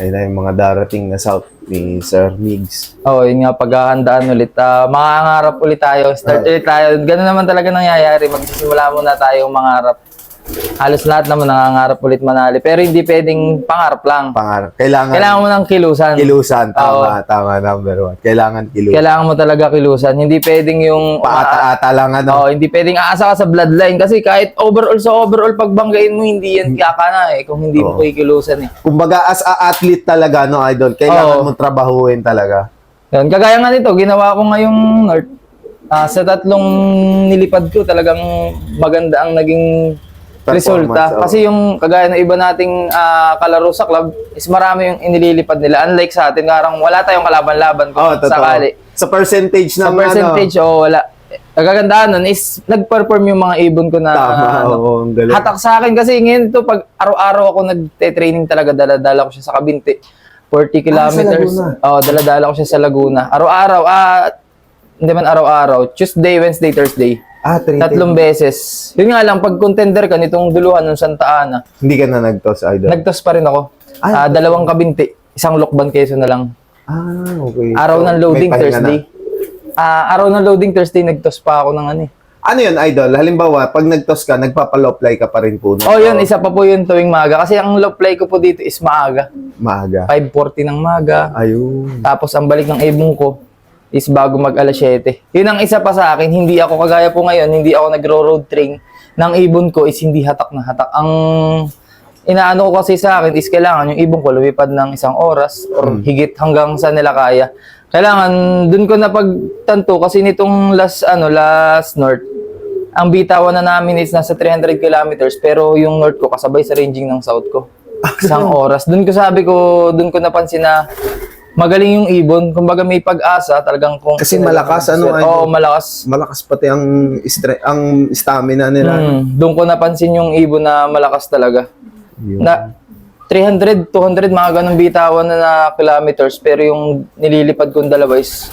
Ayun na yung mga darating na South ni Sir Migs. Oo, yun nga, paghahandaan ulit. Mangangarap ulit tayo. Start ulit tayo. Ganun naman talaga nangyayari. Magsisimula muna tayong mangarap. Halos lahat naman nangangarap ulit manali. Pero hindi pwedeng pangarap lang. Pangarap. Kailangan mo ng kilusan. kilusan. Tama, number 1. Kailangan kilusan. Kailangan mo talaga kilusan. Hindi pwedeng yung... Paata-ata lang ano. Oo, hindi pwedeng aasa ka sa bloodline. Kasi kahit overall pagbanggain mo, hindi yan kakana kung hindi mo kikilusan Kumbaga, as a athlete talaga, no, idol, kailangan mong trabahuin talaga. Yun, kagaya nga nito, ginawa ko ngayong North. Sa 3 nilipad ko, talagang maganda ang naging resulta. Kasi yung kagaya ng iba nating kalaro sa club is marami yung inililipad nila. Unlike sa atin, karang wala tayong kalaban-laban kung sakali. Sa percentage sa percentage, wala. Kagandaan nun is nag-perform yung mga ibon ko na hatak sa akin. Kasi ngayon ito, pag araw-araw ako nagte-training talaga, dala-dala ko siya sa Kabinte. 40 kilometers. Dala-dala ko siya sa Laguna. Araw-araw, hindi man araw-araw. Tuesday, Wednesday, Thursday. 3 beses. Yun nga lang, pag contender ka nitong duluhan ng Santa Ana. Hindi ka na nag-toss, idol? Nag-toss pa rin ako. 2 Kabinte. 1 Lokban Quezon na lang. Okay. Araw ng loading Thursday. Araw ng loading Thursday, nag-toss pa ako ng Ano yun, idol? Halimbawa, pag nag-toss ka, nagpapa-low-fly ka pa rin po. Yun. Isa pa po yun tuwing maaga. Kasi ang low-fly ko po dito is maaga. Maaga. 5:40 ng maaga. Ayun. Tapos ang balik ng ibong ko is bago mag alas 7. Yun ang isa pa sa akin, hindi ako kagaya po ngayon, hindi ako nagro-road train. Ng ibon ko is hindi hatak na hatak. Ang inaano ko kasi sa akin is kailangan yung ibon ko lumipad ng 1 oras or higit hanggang sa nila kaya. Kailangan, dun ko napagtanto kasi nitong last North, ang bitawan na namin is nasa 300 kilometers pero yung North ko kasabay sa ranging ng South ko. 1 oras. Dun ko napansin na magaling yung ibon. Kumbaga may pag-asa talagang kung... Kasi malakas, malakas. Malakas pati ang stamina nila. Doon ko napansin yung ibon na malakas talaga. Na 300, 200, mga ganong bitawan na kilometers. Pero yung nililipad kong dalawa is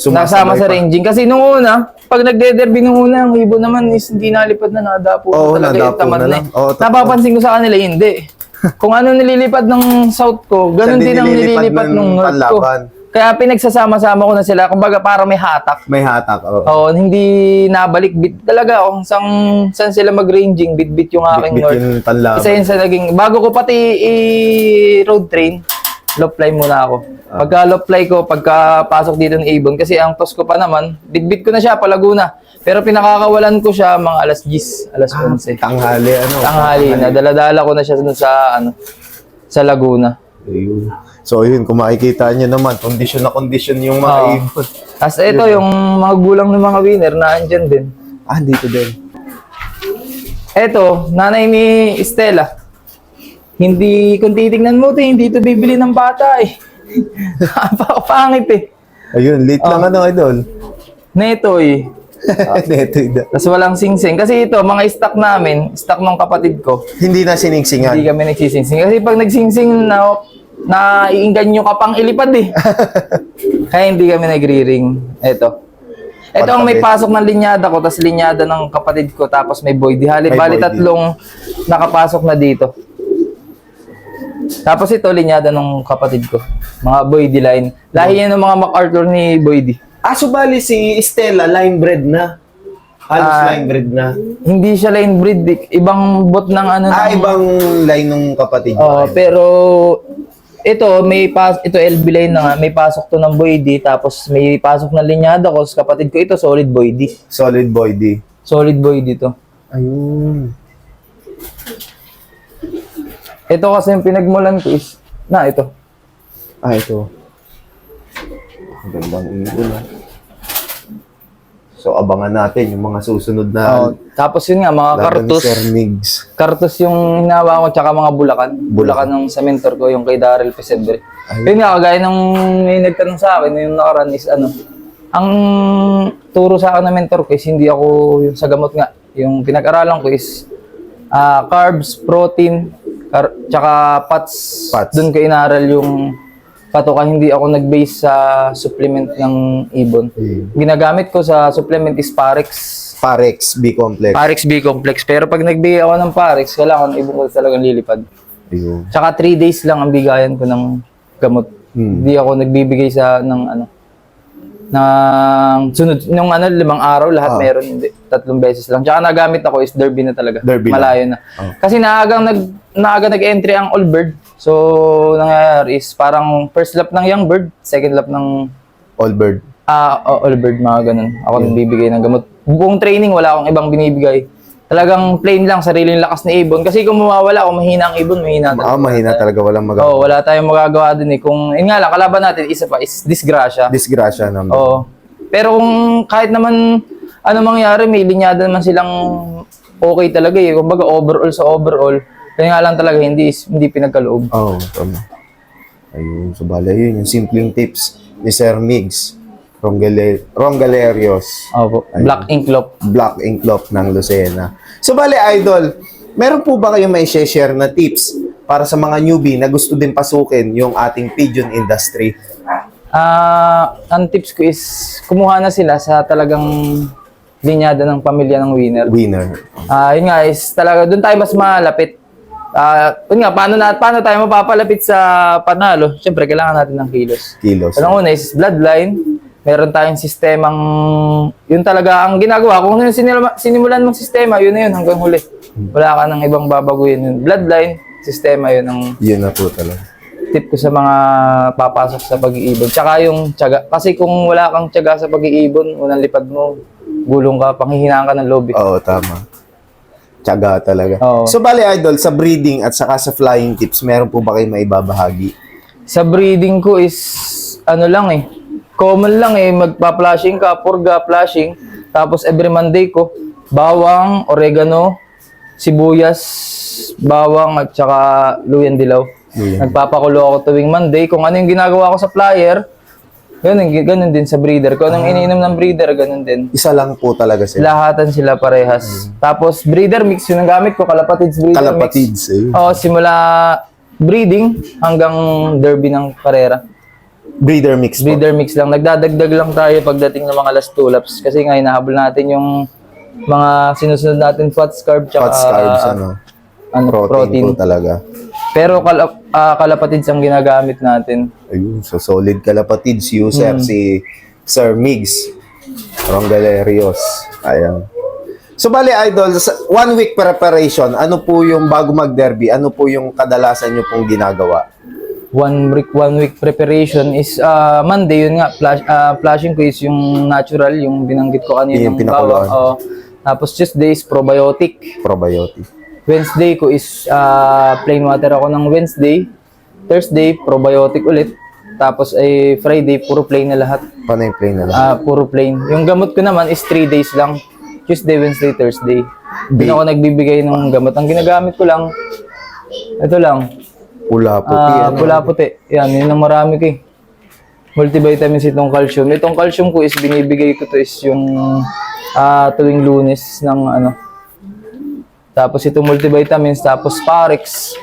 nasama sa ranging. Kasi nung una, pag nagde-derby nung una, ang ibon naman is hindi nalipad na nadapo. Talaga yung tamad na. Napapansin ko sa kanila, hindi. Kung ano nililipad ng South ko, ganun din ang nililipad ng North ko. Kaya pinagsasama-sama ko na sila. Kumbaga para may hatak. May hatak, hindi nabalik. Bit talaga. Kung saan sila mag-ranging, bit-bit yung aking North. Isa yun sa naging... Bago ko pati i-road train, low-fly muna ako. Pagka low-fly ko, pagka-pasok dito ng ibon, kasi ang toss ko pa naman, bit-bit ko na siya, Palaguna. Pero pinakakawalan ko siya mga alas 10, alas 11. Tanghali, Tanghali na. Dala-dala ko na siya sa Laguna. Ayun. So, yun, kung makikita nyo naman, condition na condition yung mga ibon. Tapos ito, yung mga gulang ng mga winner, naandyan din. Dito din. Ito, nanay ni Estela. Hindi, kung titignan mo ito, hindi ito bibili ng bata Pangit Ayun, late lang idol. Neto Tapos walang singsing. Kasi ito, mga stock namin, stock ng kapatid ko. Hindi na siningsingan. Hindi kami nagsisingsing. Kasi pag nagsingsing na iinganyo ka pang ilipad Kaya hindi kami nagri-ring. Ito ang may pasok ng linyada ko, tapos linyada ng kapatid ko, tapos may boy. Bali 3 nakapasok na dito. Tapos ito, linyada ng kapatid ko. Mga Boydi line. Lahi yan ng mga MacArthur ni Boydi. So bali si Estela, line bred na. Halos line bred na. Hindi siya line breed. Ibang bot ng ibang line ng kapatid niya. Pero ito, ito LB line na nga. May pasok to ng Boydi. Tapos may pasok na linyada ko. Sa kapatid ko ito, solid Boydi. Solid Boydi. Solid Boydi to. Ayun. Ito kasi yung pinagmulan ko is, ito. Ito. Ang gandang ibon So, abangan natin yung mga susunod na... Tapos yun nga, mga kartus. Kartus yung hinawa ko, tsaka mga bulakan. Bulakan ng sa mentor ko, yung kay Daryl Pesebre. Yun nga, kagaya ng may nagtanong sa akin, yung nakaraan is ang turo sa akin ng mentor ko is hindi ako yung sa gamot nga. Yung pinag-aralan ko is carbs, protein, tsaka fats. Doon ko inaral yung patoka. Hindi ako nag-base sa supplement ng ibon. Ginagamit ko sa supplement is Parex. Parex B-complex. Parex B-complex. Pero pag nagbigay ako ng Parex, kailangan ibon ko talagang lilipad. Tsaka 3 days lang ang bigayan ko ng gamot. Hindi ako nagbibigay ng sunod, nung 5 araw, lahat meron, hindi. 3 beses lang. Tsaka nagamit ako is Derby na talaga. Derby Malayo na. Kasi naaga nag-entry ang All Bird. So, nangyayari is parang first lap ng Young Bird, second lap ng All Bird. All Bird, mga ganun. Ako nagbibigay ng gamot. Buong training, wala akong ibang binibigay. Talagang plain lang, sariling lakas ni ibon. Kasi kung mawawala, kung mahina ang ibon, mahina talaga. Mahina talaga, walang magagawa. Oo, wala tayong magagawa din eh. Kung, yun nga lang, kalaban natin, isa pa is disgrasya. Disgrasya naman. Oo. Pero kung kahit naman ano mangyari, may linyada naman silang okay talaga eh. Kumbaga overall sa overall, kaya nga lang talaga hindi pinagkaloob. Oo, tama. Ayun, so bala yun, yung simpleng tips ni Sir Migs Rongalerios. Opo. Black Inklop. Black Inklop ng Lucena. So bale, Idol, meron po ba kayong may share na tips para sa mga newbie na gusto din pasukin yung ating pigeon industry? Ang tips ko is kumuha na sila sa talagang linyada ng pamilya ng winner. Yun nga is talaga doon tayo mas malapit. Yun nga, paano tayo mapapalapit sa panalo? Siyempre, kailangan natin ng kilos. Ang una is bloodline. Meron tayong sistemang, yun talaga ang ginagawa. Kung sinimulan mong sistema, yun na yun hanggang huli. Wala ka nang ibang babaguhin. Yun. Bloodline, sistema yun ang yun na po talaga. tip ko sa mga papasok sa pag-iibon. Tsaka yung tiyaga. Kasi kung wala kang tiyaga sa pag-iibon, unang lipad mo, gulong ka, panghihinaan ka ng lobby. Oo, tama. Tiyaga talaga. Oo. So, bali, Idol, sa breeding at saka sa flying tips, meron po ba kayo maibabahagi? Sa breeding ko is, common lang magpa-flashing ka, purga, flashing. Tapos every Monday ko, bawang, oregano, sibuyas, bawang, at saka luyan dilaw. Nagpapakulo ako tuwing Monday. Kung ano yung ginagawa ko sa flyer, ganun din sa breeder. Kung anong iniinom ng breeder, ganun din. Isa lang po talaga sila. Lahatan sila parehas. Tapos breeder mix, yun ang gamit ko, Kalapatids breeder Kalapatids, mix. Simula breeding hanggang derby ng karera. Breeder mix po. Breeder mix lang. Nagdadagdag lang tayo pagdating ng mga last 2 laps. Kasi nga, hinahabol natin yung mga sinusunod natin fats, carbs, Fats, carbs, protein po talaga. Pero Kalapatids ang ginagamit natin. Ayun, so solid Kalapatids user si Sir Migs Rongalerios. Ayan. So bali, Idol, 1 week preparation, ano po yung bago mag-derby? Ano po yung kadalasan nyo pong ginagawa? 1 week preparation is Monday, yun nga, flashing ko is yung natural, yung binanggit ko kanina. Yung pinakuluan. Tapos Tuesday is probiotic. Wednesday ko is plain water ako ng Wednesday. Thursday, probiotic ulit. Tapos ay Friday, puro plain na lahat. Paano yung plain na lahat? Puro plain. Yung gamot ko naman is 3 days lang. Tuesday, Wednesday, Thursday. Hindi ako nagbibigay ng gamot. Ang ginagamit ko lang, ito lang. Pula puti. Pula puti. Yan, yun ang marami ko eh. Multivitamins itong calcium. Itong calcium ko is binibigay ko to is yung tuwing Lunes ng Tapos itong multivitamins, tapos Parex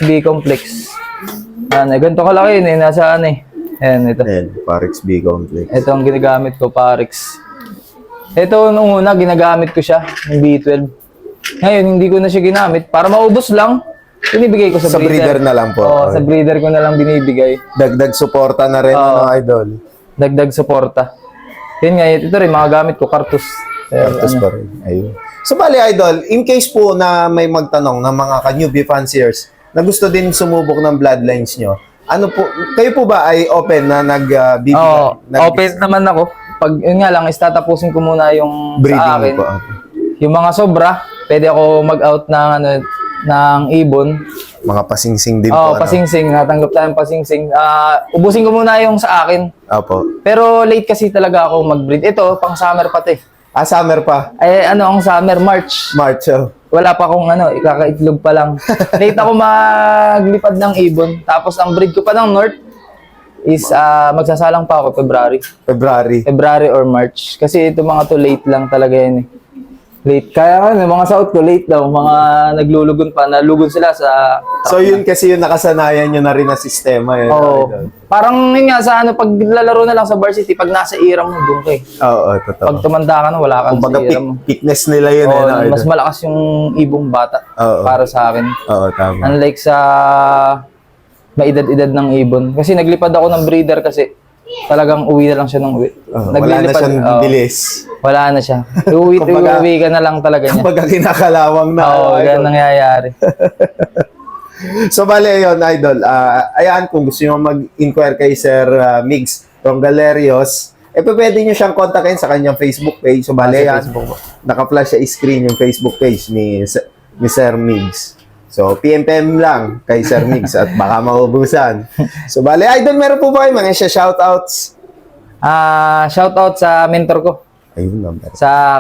B complex. Ganito kalaki yun nasa Ayan, ito. Parex B complex. Ito ang ginagamit ko, Parex. Ito nung una, ginagamit ko siya, yung B12. Ngayon, hindi ko na siya ginamit. Para maubos lang, binibigay ko sa breeder. Na lang po. Sa breeder ko na lang binibigay. Dagdag suporta na rin, Idol. Dagdag suporta. Yun nga, ito rin, mga gamit ko, Kartus. Kartus pa rin. Ayun. So, bali, Idol, in case po na may magtanong ng mga ka-newbie fanciers na gusto din sumubok ng bloodlines nyo, kayo po ba ay open na nagbibigay? Open naman ako. Pag, yun nga lang, tatapusin ko muna yung breeding sa akin. po. Yung mga sobra, pwede ako mag-out ng ibon. Mga pasingsing din po. Pasingsing. Natanggap tayong pasingsing. Ubusin ko muna yung sa akin. Opo. Pero late kasi talaga ako mag-breed. Ito, pang summer pati. Summer pa? Ang summer? March. Wala pa akong ikakaitlog pa lang. Late ako maglipad ng ibon. Tapos ang breed ko pa ng North is magsasalang pa ako February or March. Kasi ito mga to late lang talaga yan eh. Late. Kaya mga South ko, late daw. Mga naglulugon pa. Nalugon sila sa... So yun kasi yung nakasanayan nyo na rin na sistema. Parang yun nga sa pag lalaro na lang sa varsity, pag nasa iram mo, doon ka eh. Totoo. Pag tumanda ka na, wala ka sa iram mo. Pickness nila yun. Mas malakas yung ibong bata para sa akin. Tama. Unlike sa maedad-edad ng ibon. Kasi naglipad ako ng breeder kasi talagang uwi na lang siya ng uwi. Wala na siyang oo. bilis. Wala na siya. Uwi ka na lang talaga niya. Kapag kinakalawang na. Oo, ganun nangyayari. So, bale yun, Idol. Ayan, kung gusto nyo mag-inquire kay Sir Migs Rongalerios, pwede nyo siyang kontakin sa kanyang Facebook page. So, bale yan, naka-flash sa screen yung Facebook page ni Sir Migs. So, PM lang kay Sir Migs at baka maubusan. So, bale, Idol, meron po ba kayo mga shoutouts? Shoutout sa mentor ko. Ayun naman.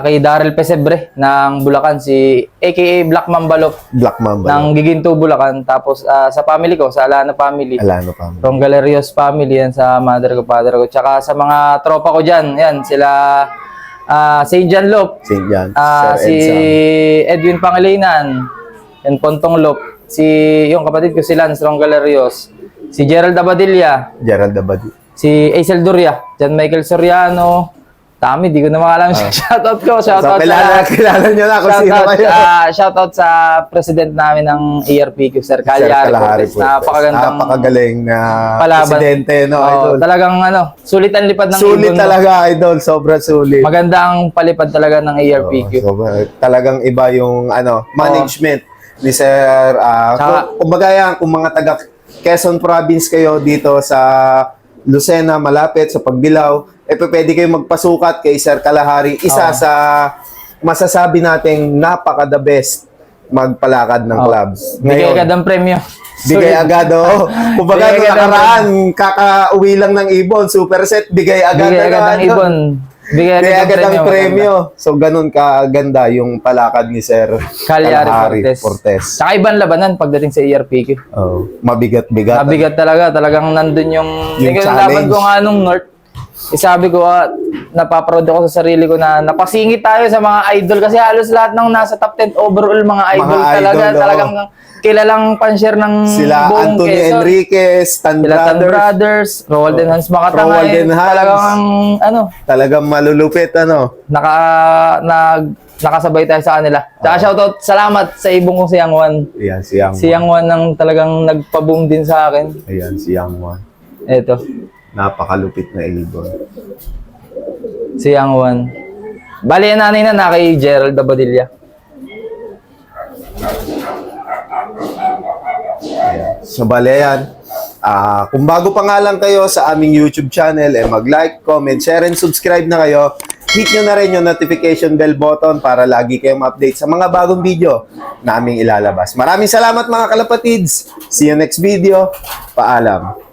Kay Daryl Pesebre ng Bulacan, si aka Black Mambalop Black Mamba. ng Giginto, Bulacan. Tapos sa family ko, sa Alano family. Alano pa. From Galerios family, yan sa mother ko, father ko. Tsaka sa mga tropa ko dyan, yan, sila St. John Lop, St. John. si Edwin Pangilinan, yan Pontong Lop, yung kapatid ko si Lance Ron Galerios, si Gerald Abadilla, Gerald Abadi. si Aisel Duria, John Michael Soriano, Tami, di ko na makalam siya. Shoutout ko, shoutout So, kilala nyo na kung sino kayo. shoutout sa president namin ng ERPQ, Sir Calyari Cortez. Napakagaling na palaban. presidente, no, Oo, Idol. talagang sulit ang lipad ng Sulit ibon. talaga, Idol. Sobrang sulit. Maganda ang palipad talaga ng ERPQ. Talagang iba yung management ni Sir. Kumbaga yan, kung mga taga Quezon Province kayo dito sa Lucena, malapit sa Pagbilao, pwede kayo magpasukat kay Sir Kalahari. Isa sa masasabi nating napaka-the best magpalakad ng clubs. Bigay agad ang premyo. Bigay agad, oh. Kumbaga, nung nakaraan, kakauwi lang ng ibon, super set, bigay agad. Bigay agad ang ibon. Bigay agad ang premyo. So, ganun kaganda yung palakad ni Sir Calyari Cortez. Saka ibang labanan pagdating sa ERPQ. Oh, mabigat-bigat. Mabigat talaga. Talagang nandun yung laban ko nga nung North. Sabi ko, napaproud ako sa sarili ko na napasingit tayo sa mga idol kasi halos lahat ng nasa top 10 overall mga idol talaga. Idol, talagang kilalang pan-share ng sila buong Anthony Quezon. Enriquez, Tan Brothers, Roald and Hans Makatangay. Roald and Hans. Talagang malulupit, nakasabay tayo sa kanila. Tsaka shoutout, salamat sa ibong kong si Yang Wan. Ayan, si Yang Si Yang Wan ang talagang nagpa-boom din sa akin. Ayan, si Yang Wan. Eto, Napakalupit na ibon. si Yang Wan. Bali, ang nanay na kay Gerald Abadilla. Ayan. So, bale yan. Kung bago pa nga lang kayo sa aming YouTube channel, mag-like, comment, share, and subscribe na kayo. Hit nyo na rin yung notification bell button para lagi kayong update sa mga bagong video na aming ilalabas. Maraming salamat mga kalapatids. See you next video. Paalam.